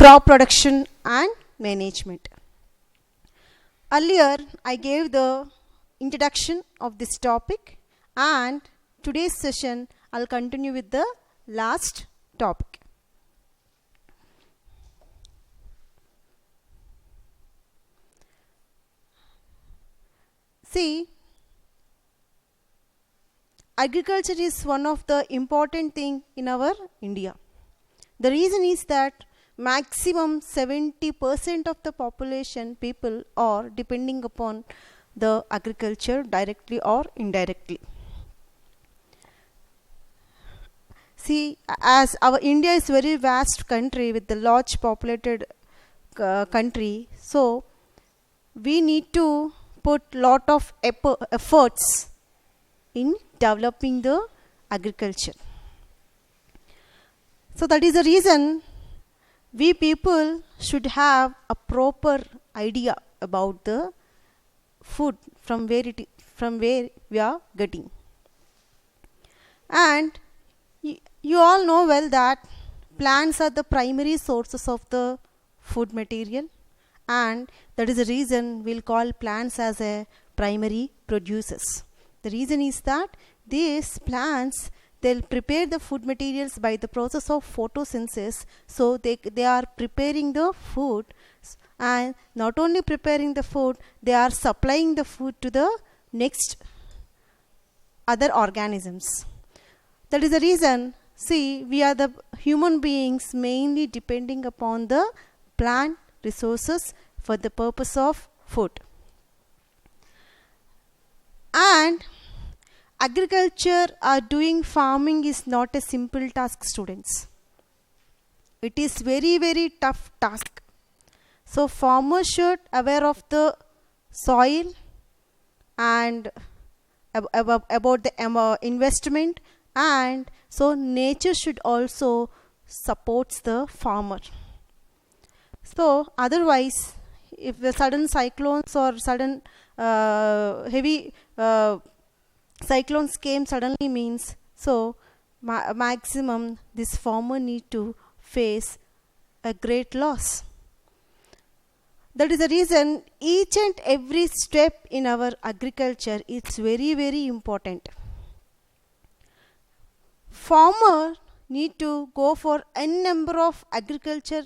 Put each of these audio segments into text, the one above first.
crop production and management. Earlier, I gave the introduction of this topic, and today's session I'll continue with the last topic. See, agriculture is one of the important thing in our India. The reason is that maximum 70% of the population people are depending upon the agriculture directly or indirectly. See, as our India is very vast country with the large populated country, so we need to put lot of efforts in developing the agriculture. So that is the reason we people should have a proper idea about the food from where we are getting. And you all know well that plants are the primary sources of the food material, and that is the reason we'll call plants as a primary producers. The reason is that these plants, they'll prepare the food materials by the process of photosynthesis. So they are preparing the food, and not only preparing the food, they are supplying the food to the next other organisms. That is the reason, see, we are the human beings mainly depending upon the plant resources for the purpose of food. And agriculture or doing farming is not a simple task, students. It is very, very tough task. So farmers should aware of the soil and about the investment, and so nature should also supports the farmer. So otherwise, if the sudden cyclones or sudden heavy cyclones came suddenly means, so maximum this farmer need to face a great loss. That is the reason each and every step in our agriculture is very, very important. Farmer need to go for n number of agriculture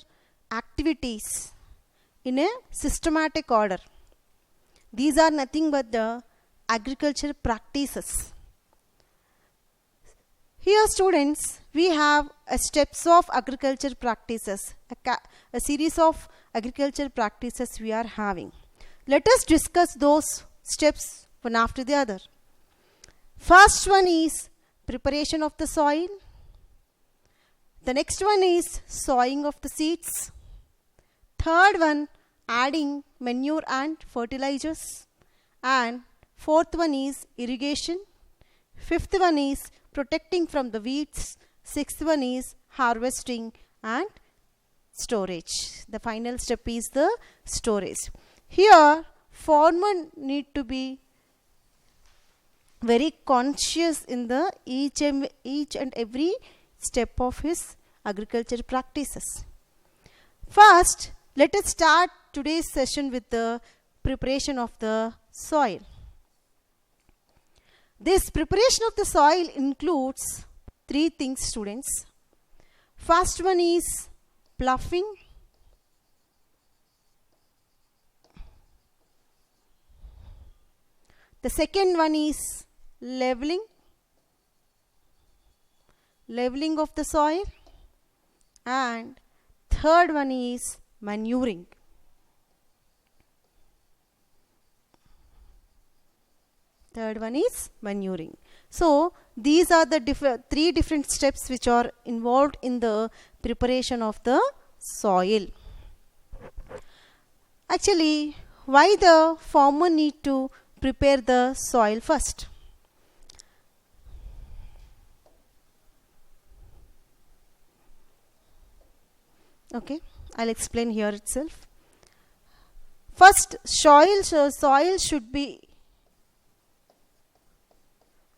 activities in a systematic order. These are nothing but the agriculture practices. Here, students, we have a steps of agriculture practices, a series of agriculture practices we are having. Let us discuss those steps one after the other. First one is preparation of the soil. The next one is sowing of the seeds. Third one, adding manure and fertilizers. And fourth one is irrigation. Fifth one is protecting from the weeds. Sixth one is harvesting and storage. The final step is the storage. Here, farmer need to be very conscious in the each and every step of his agriculture practices. First, let us start today's session with the preparation of the soil. This preparation of the soil includes three things, students. First one is ploughing. The second one is leveling of the soil, and third one is manuring. So these are the three different steps which are involved in the preparation of the soil. Actually, why the farmer need to prepare the soil first? Okay, I'll explain here itself. First, soil should be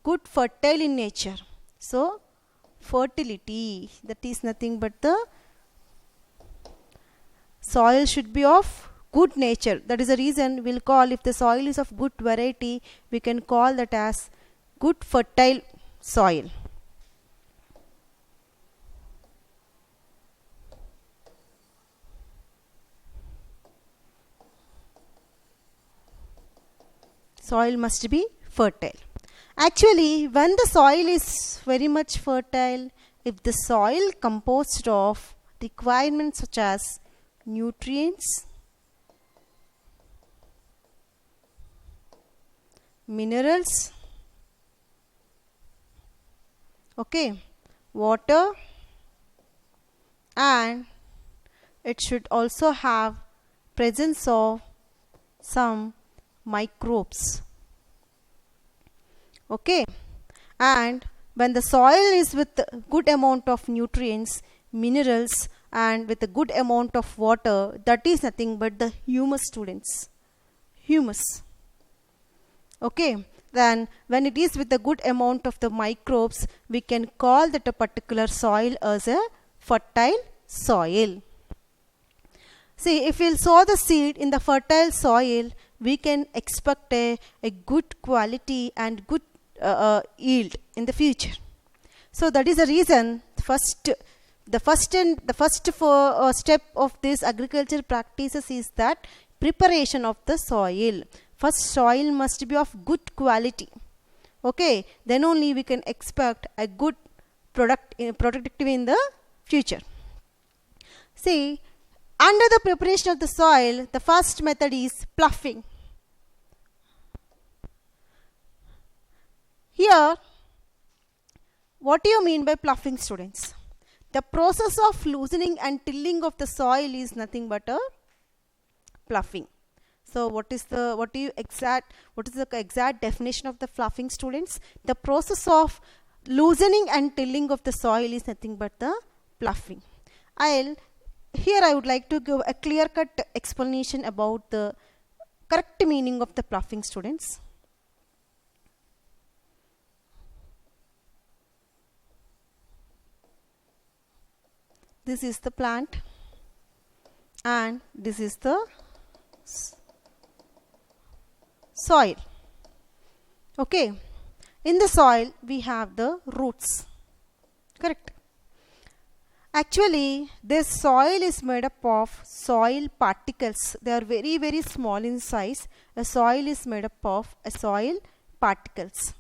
good, fertile in nature. So fertility, that is nothing but the soil should be of good nature. That is the reason we'll call, if the soil is of good variety, we can call that as good fertile soil. Soil must be fertile. Actually, when the soil is very much fertile, if the soil composed of requirements such as nutrients, minerals, okay, water, and it should also have presence of some microbes, okay, and when the soil is with good amount of nutrients, minerals, and with a good amount of water, that is nothing but the humus, students, humus, okay. Then when it is with a good amount of the microbes, we can call that a particular soil as a fertile soil. See, if we'll sow the seed in the fertile soil, we can expect a good quality and good yield in the future. So that is the reason the first step of this agriculture practices is that preparation of the soil. First, soil must be of good quality. Okay, then only we can expect a good productive in the future. See, under the preparation of the soil, the first method is ploughing. Here, what do you mean by ploughing, students? The process of loosening and tilling of the soil is nothing but a ploughing. So what is the exact definition of the ploughing, students? The process of loosening and tilling of the soil is nothing but the ploughing. Here I would like to give a clear-cut explanation about the correct meaning of the ploughing, students. This is the plant and this is the soil. Okay, in the soil we have the roots, correct? Actually, this soil is made up of soil particles. They are very, very small in size. A soil is made up of soil particles.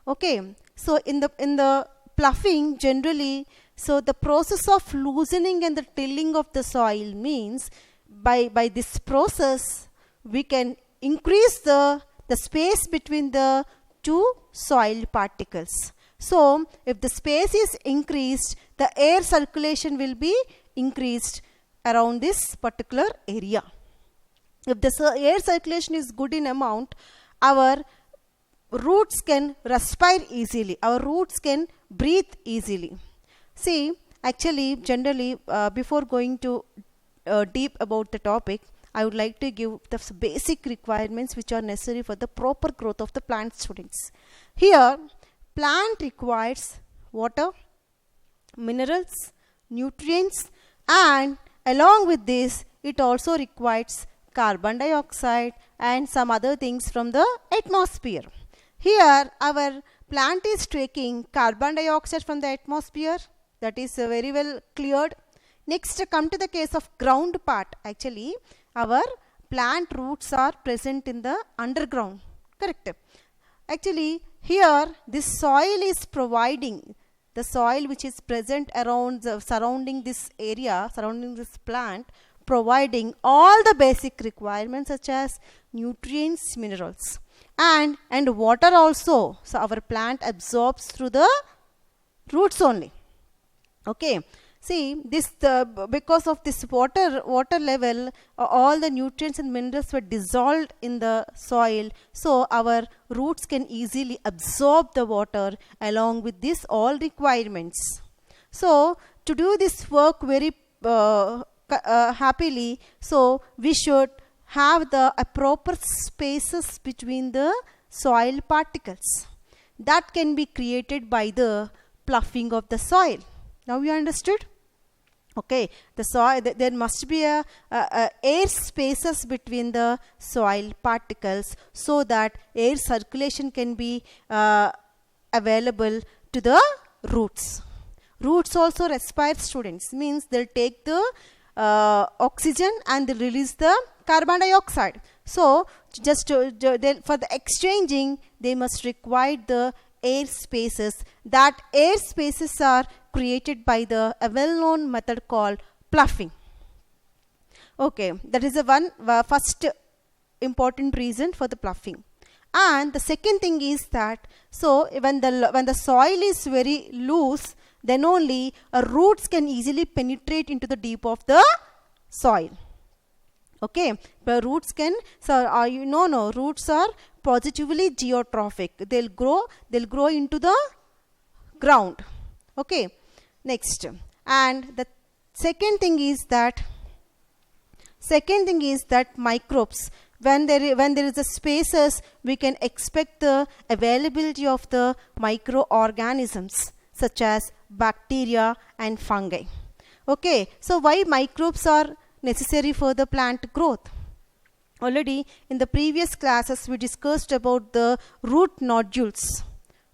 Okay, so in the ploughing generally, so the process of loosening and the tilling of the soil means by this process we can increase the space between the two soil particles. So if the space is increased, the air circulation will be increased around this particular area. If the air circulation is good in amount, our roots can respire easily, our roots can breathe easily. See, actually generally before going to deep about the topic, I would like to give the basic requirements which are necessary for the proper growth of the plant, students. Here, plant requires water, minerals, nutrients, and along with this, it also requires carbon dioxide and some other things from the atmosphere. Here, our plant is taking carbon dioxide from the atmosphere. That is very well cleared. Next, come to the case of ground part. Actually, our plant roots are present in the underground, correct? Actually, here this soil is providing, the soil which is present around surrounding this area, surrounding this plant, providing all the basic requirements such as nutrients, minerals, and water also. So our plant absorbs through the roots only. Okay. See, this because of this water level, all the nutrients and minerals were dissolved in the soil. So our roots can easily absorb the water along with this all requirements. So to do this work very happily, so we should have the proper spaces between the soil particles. That can be created by the ploughing of the soil. Now you understood? Okay, the soil, there must be a air spaces between the soil particles so that air circulation can be available to the roots. Roots also respire, students, means they'll take the oxygen and they release the carbon dioxide. So just for the exchanging, they must require the air spaces. That air spaces are created by a well-known method called ploughing. Okay, that is the first important reason for the ploughing. And the second thing is that, so when the soil is very loose, then only roots can easily penetrate into the deep of the soil. Okay, the roots can, so roots are positively geotrophic. They'll grow into the ground. Okay, next, and the second thing is that microbes, when there is a spaces, we can expect the availability of the microorganisms such as bacteria and fungi. Okay, so why microbes are necessary for the plant growth? Already in the previous classes we discussed about the root nodules.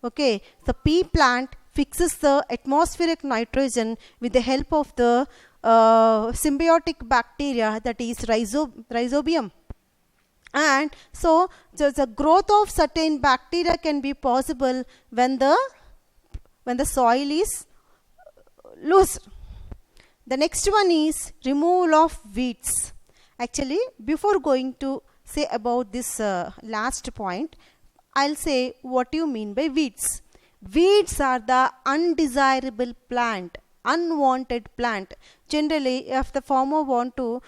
Okay, the pea plant fixes the atmospheric nitrogen with the help of the symbiotic bacteria, that is rhizobium. And so the growth of certain bacteria can be possible when the soil is loose. The next one is removal of weeds. Actually, before going to say about this last point, I'll say what you mean by weeds. Weeds are the undesirable plant, unwanted plant. Generally, if the farmer want to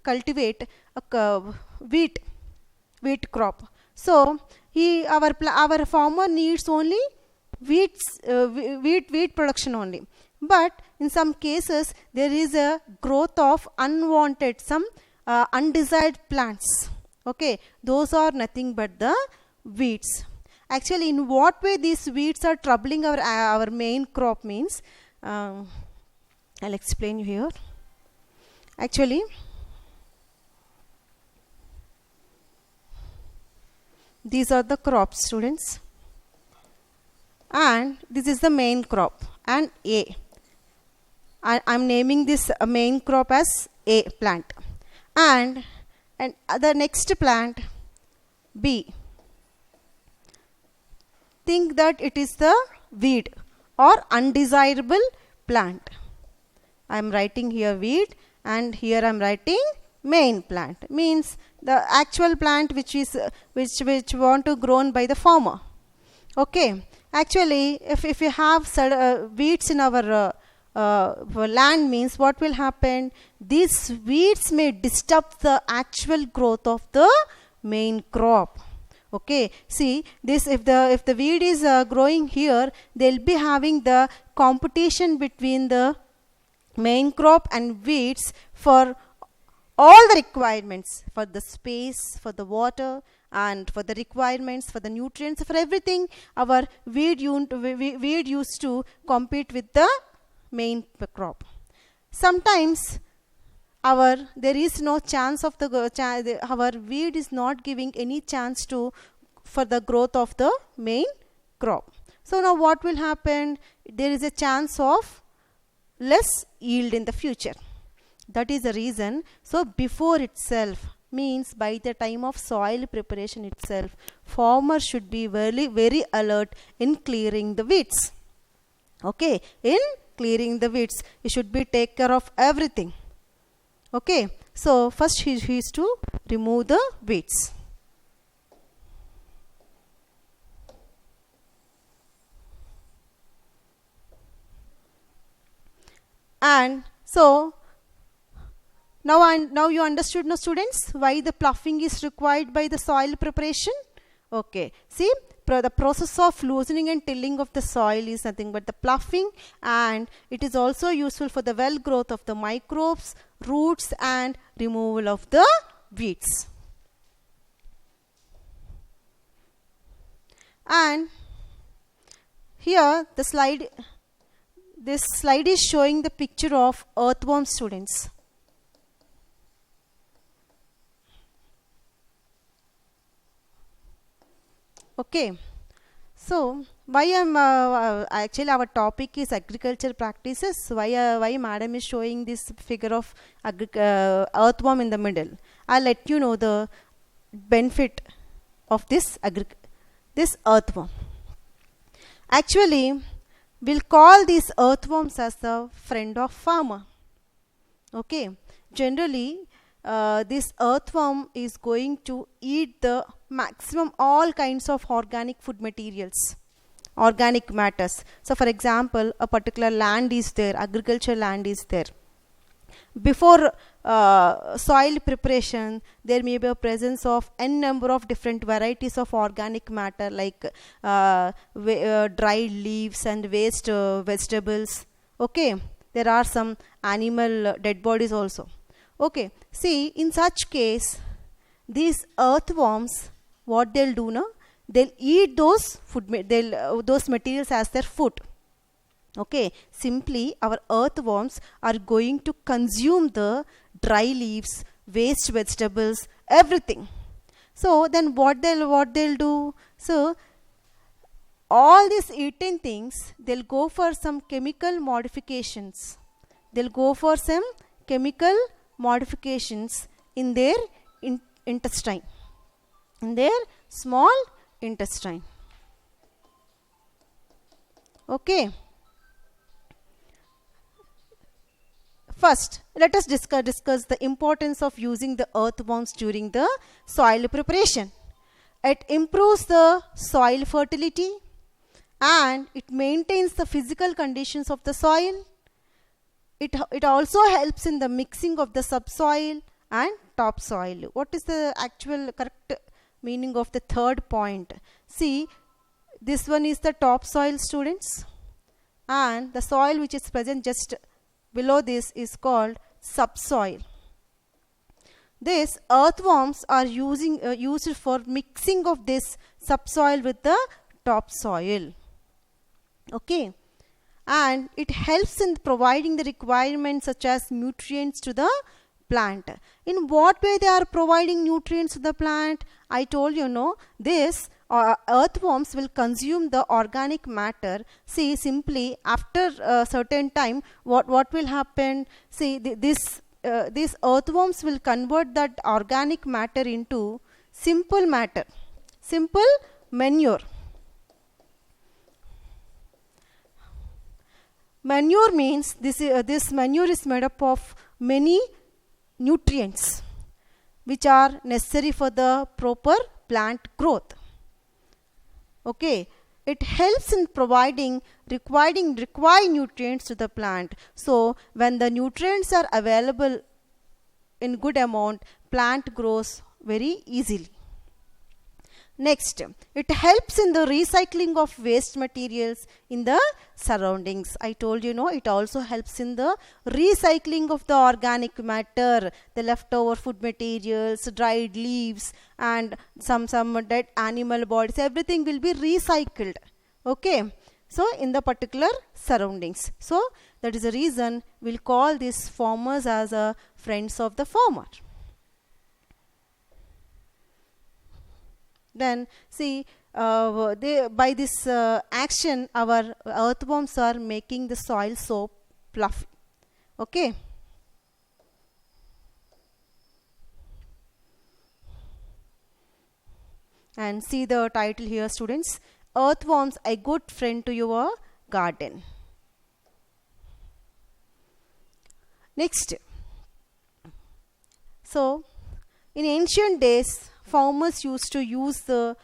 cultivate a wheat crop, so our farmer needs only wheat production only. But in some cases there is a growth of unwanted, some undesired plants. Okay, those are nothing but the weeds. Actually, in what way these weeds are troubling our main crop means, I'll explain you here. Actually, these are the crops, students, and this is the main crop, and I'm naming this main crop as A plant, and the next plant B. Think that it is the weed or undesirable plant. I am writing here weed, and here I am writing main plant, means the actual plant which want to grown by the farmer. Okay, actually if you have weeds in our land, means what will happen? These weeds may disturb the actual growth of the main crop. Okay, see this, if the weed is growing here, they'll be having the competition between the main crop and weeds for all the requirements, for the space, for the water, and for the requirements, for the nutrients, for everything. Our weed used to compete with the main crop. Sometimes there is no chance of our weed is not giving any chance for the growth of the main crop. So now what will happen? There is a chance of less yield in the future. That is the reason. So before itself, means by the time of soil preparation itself, farmer should be very, very alert in clearing the weeds. Okay, in clearing the weeds, he should be take care of everything. Okay, so first he is to remove the weeds. And so now you understood, no students, why the ploughing is required by the soil preparation. Okay, see, the process of loosening and tilling of the soil is nothing but the ploughing, and it is also useful for the well growth of the microbes, roots, and removal of the weeds. And here the slide, this slide is showing the picture of earthworm, students. Okay, so why actually our topic is agriculture practices. Why madam is showing this figure of earthworm in the middle? I'll let you know the benefit of this earthworm. Actually, we'll call these earthworms as the friend of farmer. Okay, generally this earthworm is going to eat the maximum all kinds of organic food materials, organic matters. So for example, a particular land is there, agriculture land is there. Before soil preparation, there may be a presence of n number of different varieties of organic matter, like dried leaves and waste vegetables. Okay, there are some animal dead bodies also. Okay, see, in such case, these earthworms, what they'll do now, they'll eat those those materials as their food. Okay, simply our earthworms are going to consume the dry leaves, waste vegetables, everything. So then what they'll do? So all these eating things, they'll go for some chemical modifications. They'll go for some chemical modifications in their intestine, in their small intestine. Okay. First, let us discuss the importance of using the earthworms during the soil preparation. It improves the soil fertility and it maintains the physical conditions of the soil. It also helps in the mixing of the subsoil and topsoil. What is the actual correct meaning of the third point? See, this one is the topsoil, students, and the soil which is present just below this is called subsoil. These earthworms are used for mixing of this subsoil with the topsoil. Okay, and it helps in providing the requirements such as nutrients to the plant. In what way they are providing nutrients to the plant? I told you, no, this earthworms will consume the organic matter. See, simply after a certain time, what will happen? See, these earthworms will convert that organic matter into simple matter, simple manure. Manure means this manure is made up of many nutrients which are necessary for the proper plant growth. Okay, it helps in providing required nutrients to the plant. So when the nutrients are available in good amount, plant grows very easily. Next, it helps in the recycling of waste materials in the surroundings. I told you, no, it also helps in the recycling of the organic matter, the leftover food materials, dried leaves, and some dead animal bodies. Everything will be recycled. Okay, so in the particular surroundings. So that is the reason we'll call these farmers as friends of the farmer. Then see, by this action, our earthworms are making the soil so fluffy. Okay. And see the title here, students. Earthworms, a good friend to your garden. Next. So, in ancient days, farmers used to use the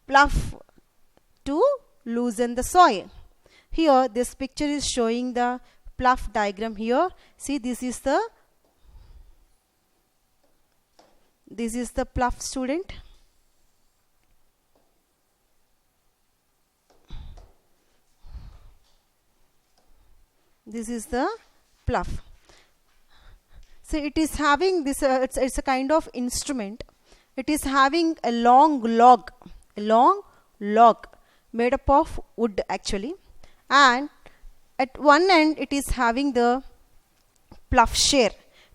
plough to loosen the soil. Here this picture is showing the plough diagram here. See, this is the plough, student. This is the plough. So it is having this it's a kind of instrument. It is having a long log made up of wood actually, and at one end it is having the plough share.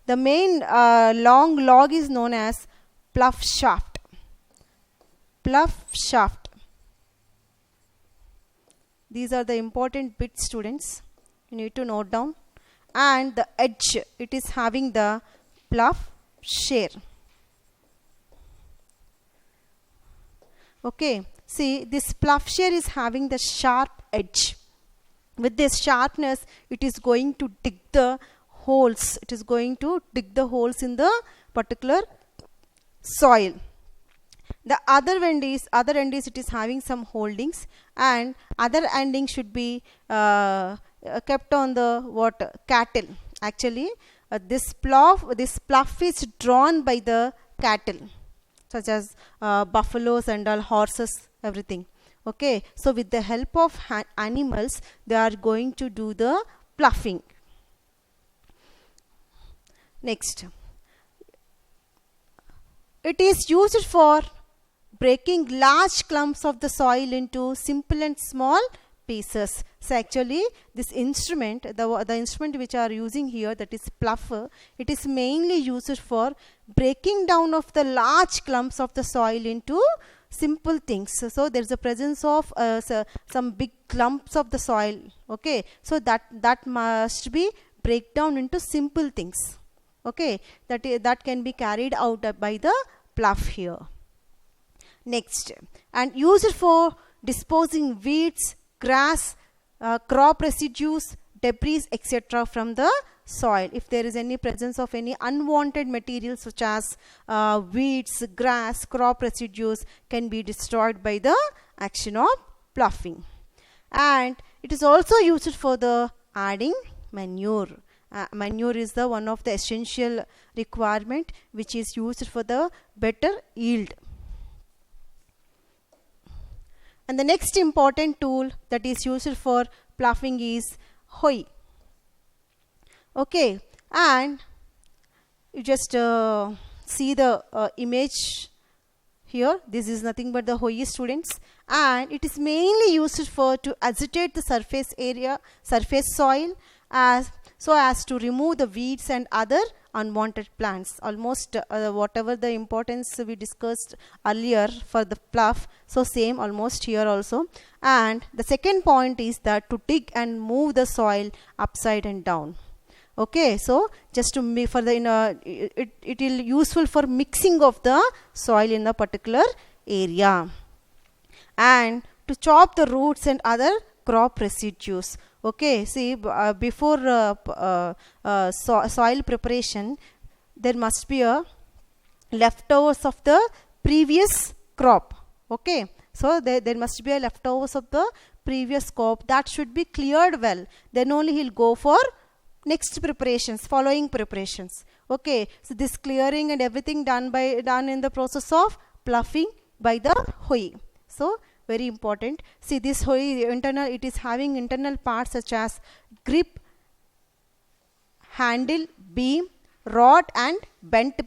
The main long log is known as plough shaft. Plough shaft. These are the important bits, students. You need to note down. And the edge, it is having the plough share. Okay, see, this plough share is having the sharp edge. With this sharpness, it is going to dig the holes. It is going to dig the holes in the particular soil. The other end is it is having some holdings, and other ending should be kept on the cattle. Actually, this plough is drawn by the cattle, such as buffaloes and all, horses, everything. Okay, so with the help of animals, they are going to do the ploughing. Next, it is used for breaking large clumps of the soil into simple and small pieces. So actually, this instrument, the instrument which are using here, that is plough, it is mainly used for breaking down of the large clumps of the soil into simple things. So there is a presence of some big clumps of the soil. Okay, so that must be break down into simple things. Okay, that can be carried out by the plough here. Next, and used for disposing weeds, grass, crop residues, debris, etc. from the soil. If there is any presence of any unwanted materials such as weeds, grass, crop residues, can be destroyed by the action of ploughing. And it is also used for the adding manure. Manure is the one of the essential requirement which is used for the better yield. And the next important tool that is used for ploughing is hoe. Okay, and you just see the image here. This is nothing but the hoe, students, and it is mainly used for to agitate the surface soil so as to remove the weeds and other unwanted plants. Almost whatever the importance we discussed earlier for the plough, so same almost here also. And the second point is that to dig and move the soil upside and down. Okay, so just to make for the it will useful for mixing of the soil in a particular area, and to chop the roots and other crop residues. Okay, see, before soil preparation, there must be a leftovers of the previous crop. Okay, so there must be a leftovers of the previous crop that should be cleared well. Then only he'll go for next preparations, following preparations. Okay, so this clearing and everything done in the process of ploughing by the hoe. So very important. See, this hoe internal, it is having internal parts such as grip, handle, beam, rod, and bent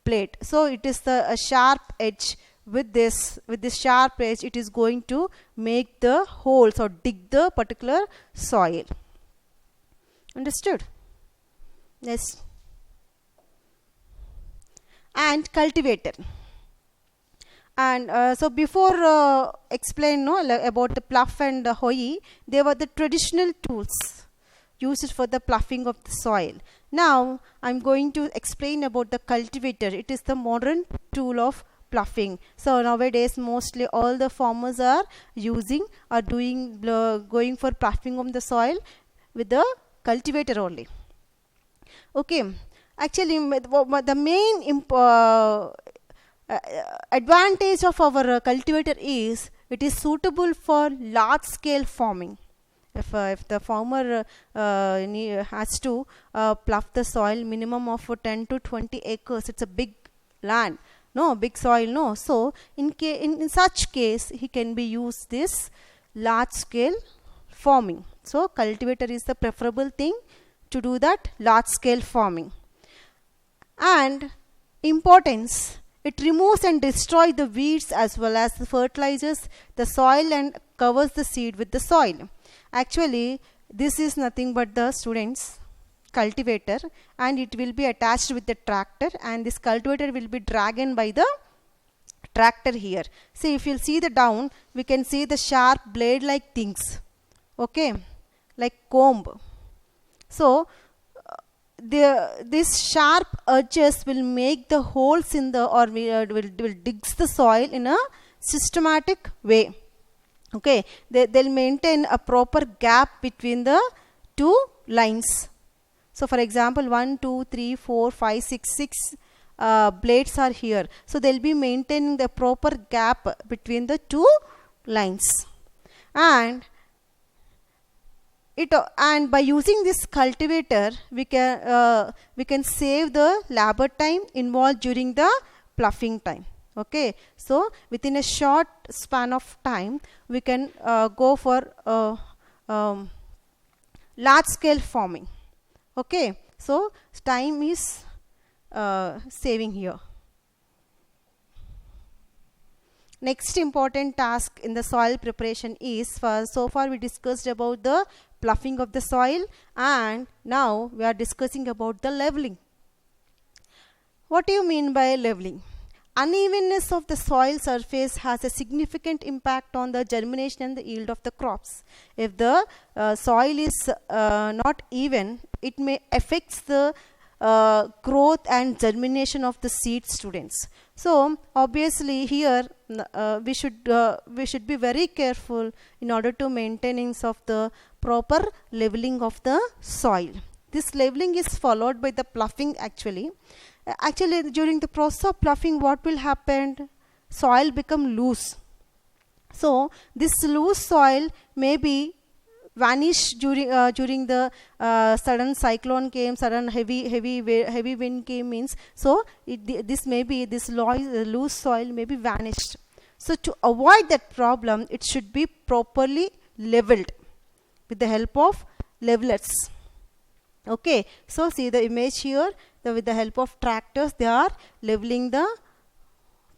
plate. So it is a sharp edge. With this sharp edge, it is going to make the holes or dig the particular soil. Understood? Yes. And cultivator. And so before explain about the plough and hoe, they were the traditional tools used for the ploughing of the soil. Now I am going to explain about the cultivator. It is the modern tool of ploughing. So nowadays mostly all the farmers are using or going for ploughing of the soil with the cultivator only. Okay, actually the main advantage of our cultivator is it is suitable for large scale farming. If the farmer has to plough the soil minimum of 10 to 20 acres, it's a big land, big soil, so in such case he can be used this large scale farming. So cultivator is the preferable thing to do that large scale farming. And importance, it removes and destroys the weeds as well as the fertilizers the soil and covers the seed with the soil. Actually, this is nothing but the students cultivator, and it will be attached with the tractor, and this cultivator will be dragged by the tractor here. See, if you'll see the down, we can see the sharp blade like things, okay, like comb. So this sharp edges will make the holes in the, or will digs the soil in a systematic way. Okay, they'll maintain a proper gap between the two lines. So for example, 1, 2, 3, 4, 5, 6 blades are here. So they'll be maintaining the proper gap between the two lines. And by using this cultivator, we can save the labor time involved during the ploughing time. Okay, so within a short span of time, we can go for large scale farming. Okay, so time is saving here. Next important task in the soil preparation is, so far we discussed about the ploughing of the soil, and now we are discussing about the leveling. What do you mean by leveling? Unevenness of the soil surface has a significant impact on the germination and the yield of the crops. If the soil is not even, it may affect the growth and germination of the seed, students. So obviously here we should be very careful in order to maintenance of the proper leveling of the soil. This leveling is followed by the ploughing. Actually during the process of ploughing, what will happen? Soil become loose. So this loose soil may be vanish during the sudden cyclone came, sudden heavy wind came, means so this loose soil may be vanished. So to avoid that problem, it should be properly leveled with the help of levelers. Okay, so see the image here. With the help of tractors, they are leveling the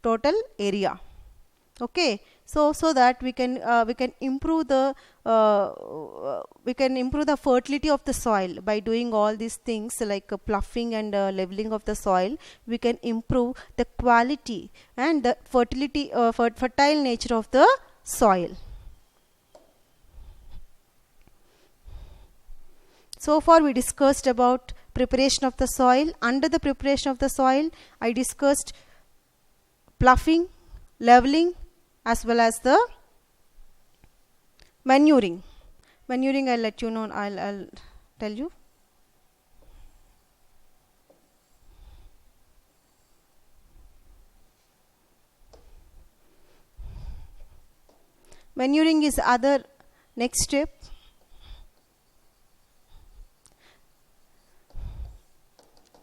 total area. Okay, so that we can improve the fertility of the soil by doing all these things like ploughing and leveling of the soil. We can improve the quality and the fertility, fertile nature of the soil. So far we discussed about preparation of the soil. Under the preparation of the soil, I discussed ploughing, leveling, as well as the manuring. Manuring, I'll let you know, I'll tell you. Manuring is other next step.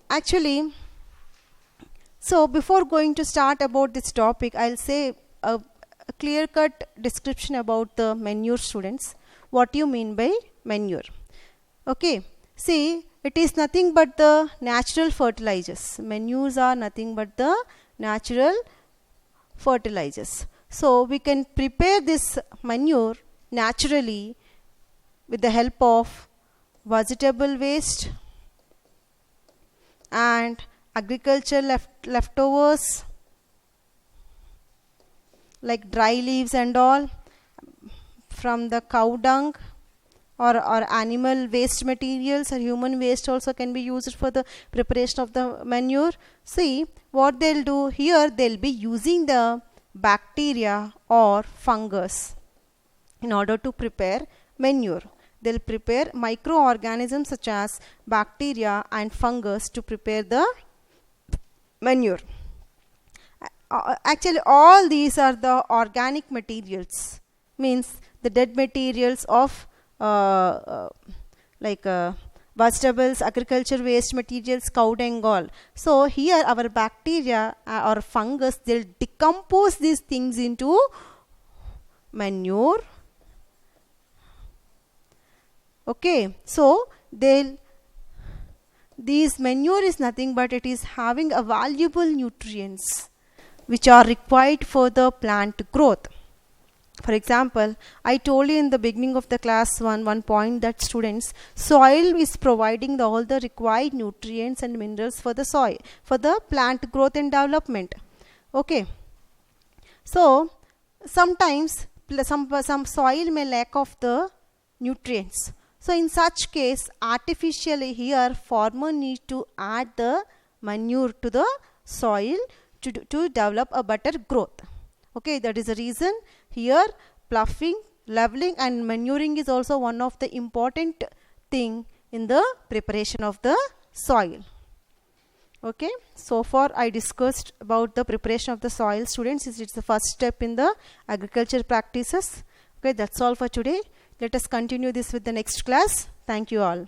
Actually, so before going to start about this topic, I'll say a clear-cut description about the manure, students. What do you mean by manure? Okay, see, it is nothing but the natural fertilizers. Manures are nothing but the natural fertilizers. So we can prepare this manure naturally with the help of vegetable waste and agriculture leftovers like dry leaves and all, from the cow dung or animal waste materials, or human waste also can be used for the preparation of the manure. See what they'll do here, they'll be using the bacteria or fungus in order to prepare manure. They'll prepare microorganisms such as bacteria and fungus to prepare the manure. Actually, all these are the organic materials, means the dead materials of vegetables, agriculture waste materials, cow dung, all. So here our bacteria or fungus, they'll decompose these things into manure. Okay, so these manure is nothing but it is having a valuable nutrients which are required for the plant growth. For example, I told you in the beginning of the class one point that students, soil is providing all the required nutrients and minerals for the soil, for the plant growth and development. Okay. So sometimes some soil may lack of the nutrients. So in such case, artificially here farmer need to add the manure to the soil to develop a better growth. Okay, that is the reason here ploughing, leveling and manuring is also one of the important thing in the preparation of the soil. Okay, so far I discussed about the preparation of the soil, students. It's the first step in the agriculture practices. Okay, that's all for today. Let us continue this with the next class. Thank you all.